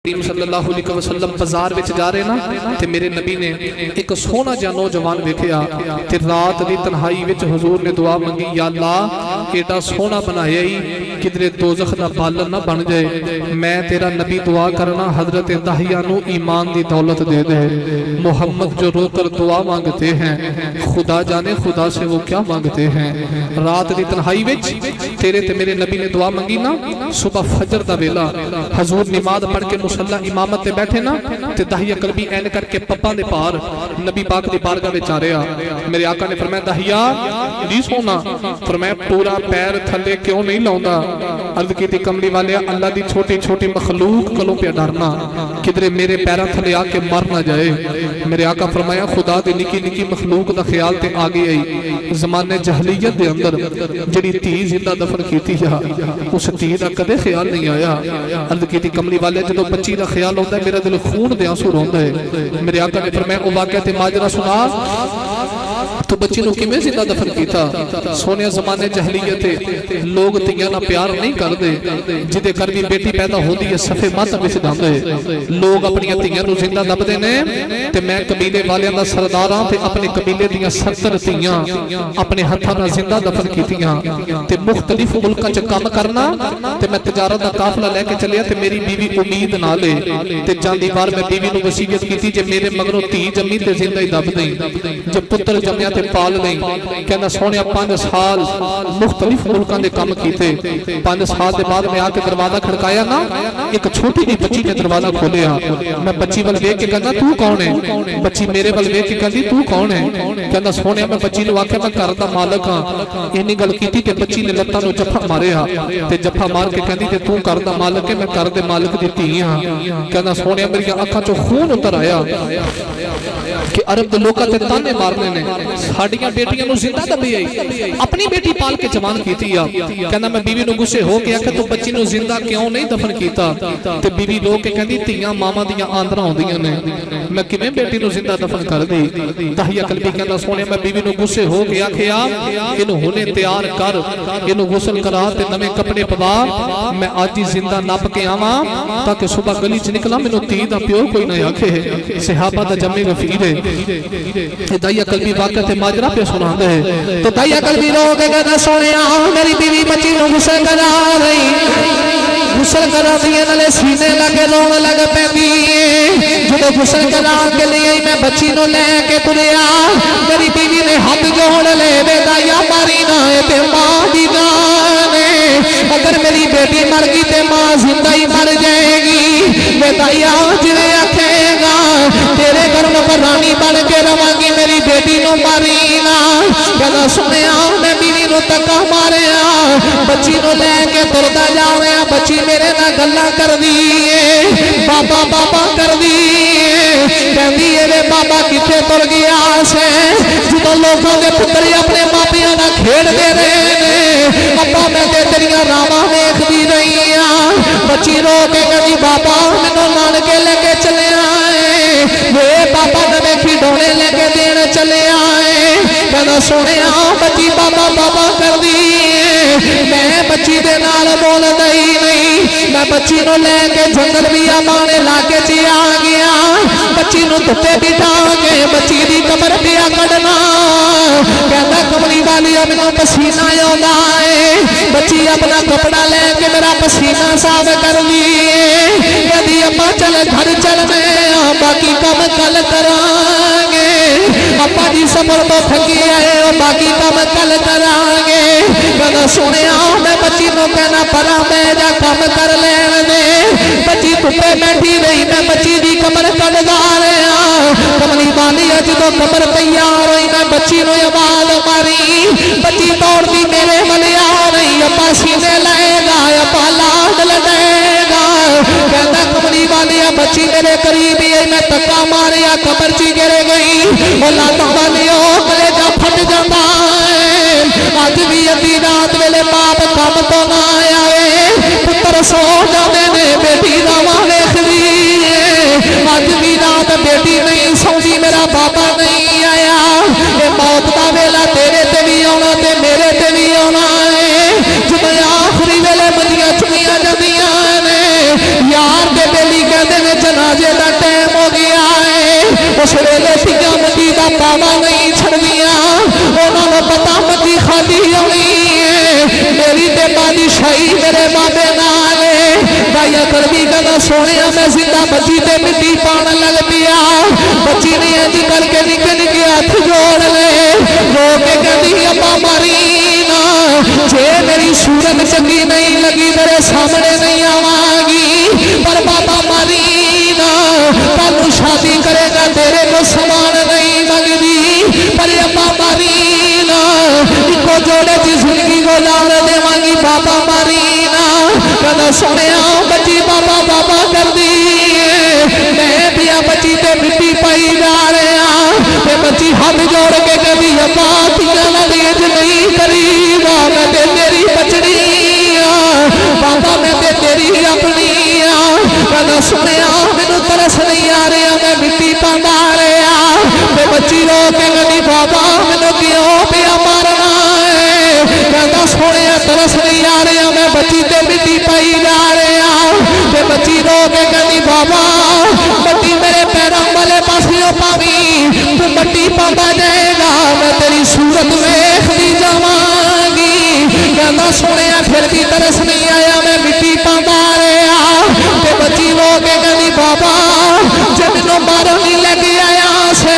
करीम सल्लल्लाहु अलैहि वसल्लम बाजार विच जा रहे ना ते मेरे नबी ने एक सोहना जिहा नौजवान वेखिया ते रात दी तन्हाई विच हुजूर ने दुआ मंगी, या अल्लाह एडा सोहना बनाया ही किधरे दोज़ख दा बालन ना बन जाए। मैं तेरा नबी दुआ करना हजरत दाहिया नू ईमान दी दौलत दे दे। मोहम्मद जो रोकर दुआ मांगते हैं खुदा जाने खुदा से वो क्या मांगते हैं। रात दी तन्हाई विच तेरे ते मेरे नबी ने दुआ मंगी ना, सुबह फजर दा वेला हुजूर नमाज पढ़ के मुसल्ला इमामत ते बैठे ना ते दाहिया कलबी ऐन करके पप्पा दे पार नबी पाक दी बारगाह विच आ रहा। मेरे आका ने फरमाया दाहिया नहीं सोना, फरमाया पूरा पैर थले क्यों नहीं लाउंदा। अर्ज की कमली वाले अल्लाह दी छोटी छोटी मखलूक कोलों पे डरना किधरे मेरे पैरों थले आके मर ना जाए। मेरे आका फरमाया खुदा दी निकी निकी मखलूक दा ख्याल ते आ गई। जमाने जहलीयत दे अंदर जिहड़ी धी जिंदा दफन कीती जा उस धी दा कदे ख्याल नहीं आया। अर्ज की कमली वाले जदों बच्ची का ख्याल होता है मेरा दिल खून दे आंसू रोंदा है। मेरे आका ने फरमाया ओ वाक़या ते माजरा सुना तो बच्ची नूं किवें जिंदा दफन कीता। सोने जमाने जहलीयत लोग तियां नाल प्यार नहीं करते, जिदे घर भी बेटी पैदा होती है सफे मत विच दांदे लोग अपनी तियां नूं जिंदा दबदे ने। ते मैं कबीले वालियां दा सरदार हां ते अपने कबीले दियां 70 तियां अपने हत्थां नाल जिंदा दफन कीतियां ते मुख्तलिफ मुल्कां च काम करना ते मैं तिजारत दा काफला लेके चलिया ते मेरी बीवी उम्मीद नाल ते जांदी बार मैं बीवी नूं वसीयत कीती जे मेरे मगरों धी जम्मी ते जिंदा ही दब दें, जे पुत्र जम्मिया ते पाल नहीं। कहना सोने 5 साल मुख्तलिफ मुल्कां दे काम कीते। 5 साल के बाद मैं आके दरवाजा खड़काया ना, एक छोटी जी बच्ची ने दरवाजा खोलिया। मैं बच्ची वाल वेख के कहना तू कौन है। बच्ची मेरे वाल वेख के कहती तू कौन है। कहना सोने मैं बच्ची नूं आख्या मैं घर दा मालक हां। इन्नी गल कीती ते बच्ची ने लत्तां नूं जफा मारिया ते जफा मार के कहती ते तू घर दा मालक है, मैं घर दे मालक दी धी हां। कहना सोने मेरी अखां चों खून उतर आया कि अरब दे लोकां ते ताने मारने ने साडियां बेटियां नूं जिंदा दबी आई, अपनी बेटी पाल के जवान कीती आ। कहना मैं बीवी नूं गुस्से हो के आख्या तू बच्ची नूं जिंदा क्यों नहीं दफन कीता। ते बीवी रो के कहंदी धीआं मावां दियां आंदरां होंदियां ने, मैं किवें बेटी नूं जिंदा दफन कर दी। दाहिया कलबी कहंदा सोने मैं बीवी नूं गुस्से हो के आख्या इनू हुणे तैयार कर, इनू गुसल करा ते नवे कपड़े पवा, मैं अज ही जिंदा नप के आवां ताकि सुबह गली च निकला मैनूं धी दा प्यो कोई ना आखे सहाबा दा जम्मे गफीर है। दाहिया कलबी वाकया ते माजरा पे सुनांदे है। तो दाहिया कलबी रो के कहंदा सोनिया मेरी बीवी बच्ची नूं गुसल करा रही, गुसल करा दिए नाले सीने लगे रोन लग पैंदी। जो गुसल करा के लिए मैं बच्ची नूं लेके तुरिया, मेरी बीवी ने हाथ जोड़ ले वे दाहिया मारी ना ते मां दी जान अगर मेरी बेटी मर गई ते मां जिंदा ही मर जाएगी। वे दाहिया जिवें आखेगा तेरे घर में रानी बन के रवांगी, मेरी बेटी नूं मारी ना। कहना सुनिया मैं बीवी नूं धक्का मारिया, बच्ची नूं लेके तुरदा जा रहा, बच्ची मेरे नाल गल्लां करदी है, बाबा बाबा करदी है। कहंदी है बाबा किथे तुर गया से जो लोगों के पुत्र अपने मापियां नाल खेडदे रहे ने, अब्बा मैं ते तेरियां रावां वेखदी रही हां। बच्ची रो के कहंदी बाबा मैनूं नानके लेके चले आए, वे बाबा नवे खिडौने लेके देन चले आए। कहना सोने बच्ची बाबा बाबा कर दी, मैं बच्ची दे नाल बोलदा ही नहीं। मैं बच्ची नूं लेके जंगल भी माने लाके च आ गया, बच्ची नूं धुप्पे बिठा के बच्ची दी कमर पिया कढना। कहंदा कमली वाली मैनूं पसीना आउंदा है, बच्ची अपना कपड़ा लेके मेरा पसीना साफ कर ली। कहंदी अम्मा चल घर चलने बाकी काम कल करांगे, अप्पा जी सफर तो थकी आए बाकी काम कल करांगे। कहना सुने मैं बच्ची नूं कहना परा मैं जा काम कर लैण दे। बच्ची धुप्पे बैठी रही, मैं बच्ची दी कमर कढदा रहा। कमली वाली जदों कमर तैयार होई मैं बच्ची नूं आवाज़ मारी, बच्ची दौड़दी मेरे वल आ रही, अप्पा सीने लाएगा अप्पा लाड लड़ेगा। कहंदा कमली वाली बच्ची मेरे करीब ही मैं धक्का मारिया कबर च गिर गई। लाता वाली कलेजा फट जाता है। अज भी अद्धी रात वेले बाप काम तो ना आया है, पुत्र सो जाते ने बेटी रावां वेखदी है। अज भी रात बेटी नहीं सौंदी मेरा बाबा नहीं आया। ये मौत का वेला तेरे ते भी आना ते मेरे ते भी आना है। जब आखिरी वेले मंदियां चुनिया जांदियां ने यार के बेली कहते ने जनाजे का टाइम हो गया है। उस वेले तियां मती का पावा नहीं छड़दियां, उन्होंने पता मती खाली आनी है। मेरी ते बादशाही मेरे बाबे नाल भाई अकल भी कहना सोने मैं जिंदा बच्ची ते मिट्टी पान लग पिया। बच्ची ने इंज करके निके निके हाथ जोड़ ले, रो के कहती अम्मा मारी ना, जे मेरी सूरत चंगी नहीं लगी मेरे सामने नहीं आवागी, पर बाबा मारी ना, कल शादी करेगा तेरे को समान नहीं मंगदी, पर अम्मा मारी ना, इको जोड़े की जिंदगी को लाल देवांगी बाबा मारी ना। कहना सोने बच्ची बाबा बाबा कर दी, मैं भी बच्ची ते मिट्टी पाई जा रहा, बच्ची हाथ जोड़ के कभी अम्मा तीज नहीं करी, मैं ते तेरी बचड़ी बाबा मैं ते तेरी अपनी। कहना सुने मैनू तरस नहीं आ रहा, मैं मिट्टी पांदा रहा, बच्ची रो के कभी बाबा मैनू क्यों पिया मारना है। कहना सुने तरस नहीं आ रहा, मैं बच्ची ते मिट्टी पाई जा रहा, बच्ची रो के कहती बाबा मट्टी मेरे पैरों वाले पासियों पावी, तू मट्टी पाता जाएगा मैं तेरी सूरत वेखदी जावांगी। कहना सुने फिर भी तरस नहीं आया, मैं मिट्टी पाता रहा, बच्ची रो के कहती बाबा जब मैनू मारन नहीं लेके आया से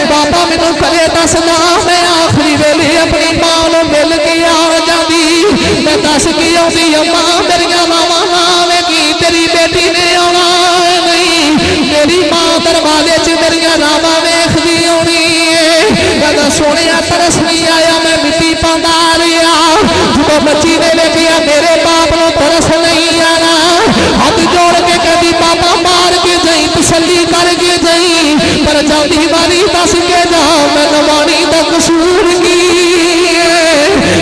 बाबा मैनू करे दसदा, मैं आखिरी वेले अपनी मां नूं मिल के आ जाती, मैं दस की आउंदी अम्मा मेरिया मावां नावे की तेरी बेटी ने आना नहीं, मेरी मां दरवाजे च मेरिया रावा वेखदी आउणी है। कहना सोने तरस नहीं आया, मैं मिट्टी पांदा रहा, जो बच्ची ने वेखिया मेरे बाप नूं तरस नहीं आना, हाथ जोड़ के कहती बाबा मार के जाई तसल्ली करके जाई, पर जाती वाली दस के जा मैं नवानी दा कसूर की।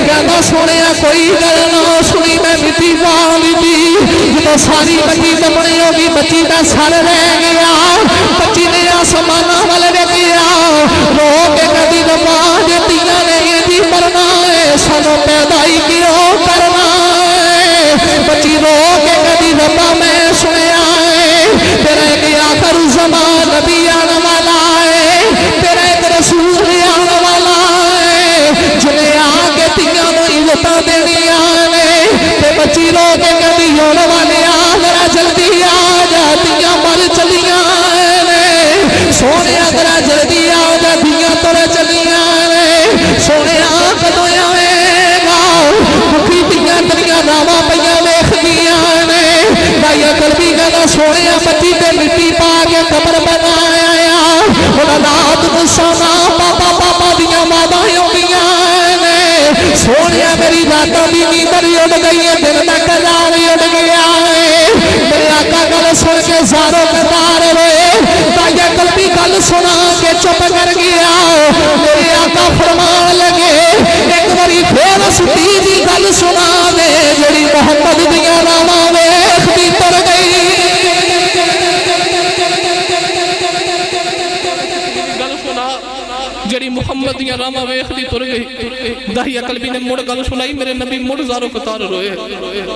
कहना सोने कोई गल ना सुनी, मैं मिट्टी पा ली, जो सारी बच्ची दबनी होगी बच्ची का सर रह गया, बच्ची ने आसमान वाल वेखिया, रो के कदी रब्बा जे तियां ने जी मरना है सानू पैदा ही क्यों करना है। बच्ची रो के कदी रब्बा मैं सुनिया है तेरा एक आखिर ज़मान नबी आने वाला है, तेरा एक रसूल आने वाला है, जिन्हें आके तियां नूं इज्जतां देनियां ने। बच्ची रो के कदी होने वाले जरा जल्दी आ जा, तियां मर चलियां ने, सोने जरा जल्दी आ जा, तियां तुर चलियां ने, सोने कदों आवेगा, दुखी तियां तेरियां रावां पईयां वेखदियां ने। भाई अकल भी कहना सोने बच्ची ते मिट्टी पा के कबर बनाया, हुण रात नूं सोना पापा पापा दियां मावां आउंदियां ने, सोने मेरी रातां दी नींदर उड़ गई है, दिन दा करार उड़ गया है, मेरे आका गल सुन के सारो कतार रोए, भाई अकल भी गल सुना के चुप कर गया। मेरे आका फरमान लगे एक बारी फिर सुधी दी गल सुना दे, जेड़ी मोहम्मद दियां रावां वेखदी तुर गई। जेड़ी मुहम्मद दियां रावां वेखदी तुर गई। दाही अकल भी ने मुड़ गल सुनाई, मेरे नबी मुड़ ज़ारो कतार रोए।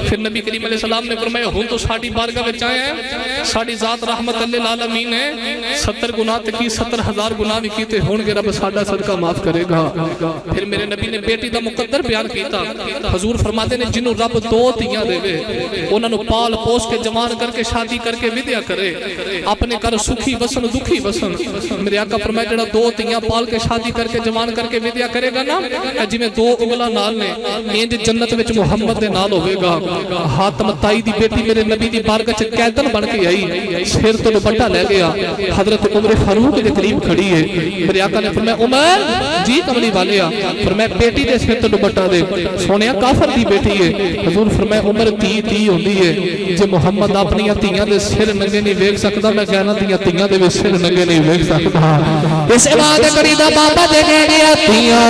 फिर नबी करीम अलैहि सलाम ने फरमाया हुण तो साडी बारगाह विच आए हैं, साडी ज़ात रहमत लिल आलमीन है, 70 गुनाह ते की 70,000 गुनाह भी कीते होणगे, रब साडा सदका माफ करेगा। फिर मेरे नबी ने बेटी दा मुकद्दर बयान कीता। हजूर फरमाते ने जिन्हों रब दो तियां देवे उन्हां नूं पाल पोस के जवान करके शादी करके विद्या करे, अपने घर सुखी वसन दुखी वसन। मेरे आका फरमाया जेड़ा दो तियां पाल के शादी करके जवान करके विद्या करेगा ना, जिवें दो उंगलां नाल ने, इंज जन्नत विच मुहम्मद दे नाल होवेगा। हातम ताई दी बेटी मेरे नबी दी बारगाह च कैदन बन के आई, सिर तो दुपट्टा ले गया, हजरत उमर फारूक के करीब खड़ी है। मेरे आका ने फरमाया उमर जी कमली वाले आ, फरमाया बेटी दे सिर तो दुपट्टा दे, सोनिया काफर दी बेटी है। हजूर फरमाया उमर धी होंदी है, जे मुहम्मद अपनी धीयां दे सिर नंगे नहीं वेख सकदा, मैं कहना दियां धीयां दे सिर नंगे नहीं वेख सकदा। इस बात करी दा बाबा दे गया धीयां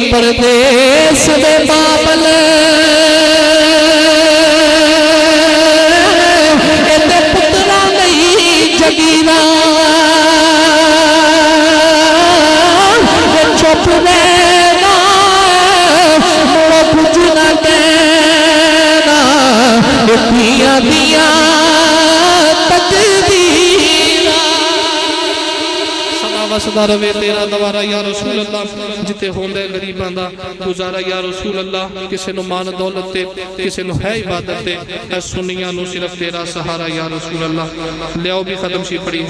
परदेस दे बाबल पुत्रा नहीं जगीरा चुप रहना कुछ न कहना दिया तकदीरां सदा वसदा रवे तेरा दवारा या रसूल अल्लाह जिते होंदे गरीबां दा गुजारा या रसूल अल्लाह किसे नु मान दौलत ते किसे नु है इबादत ते ऐ सुन्नियां नु सिर्फ तेरा सहारा या रसूल अल्लाह लियाओ भी खत्म सी पड़ी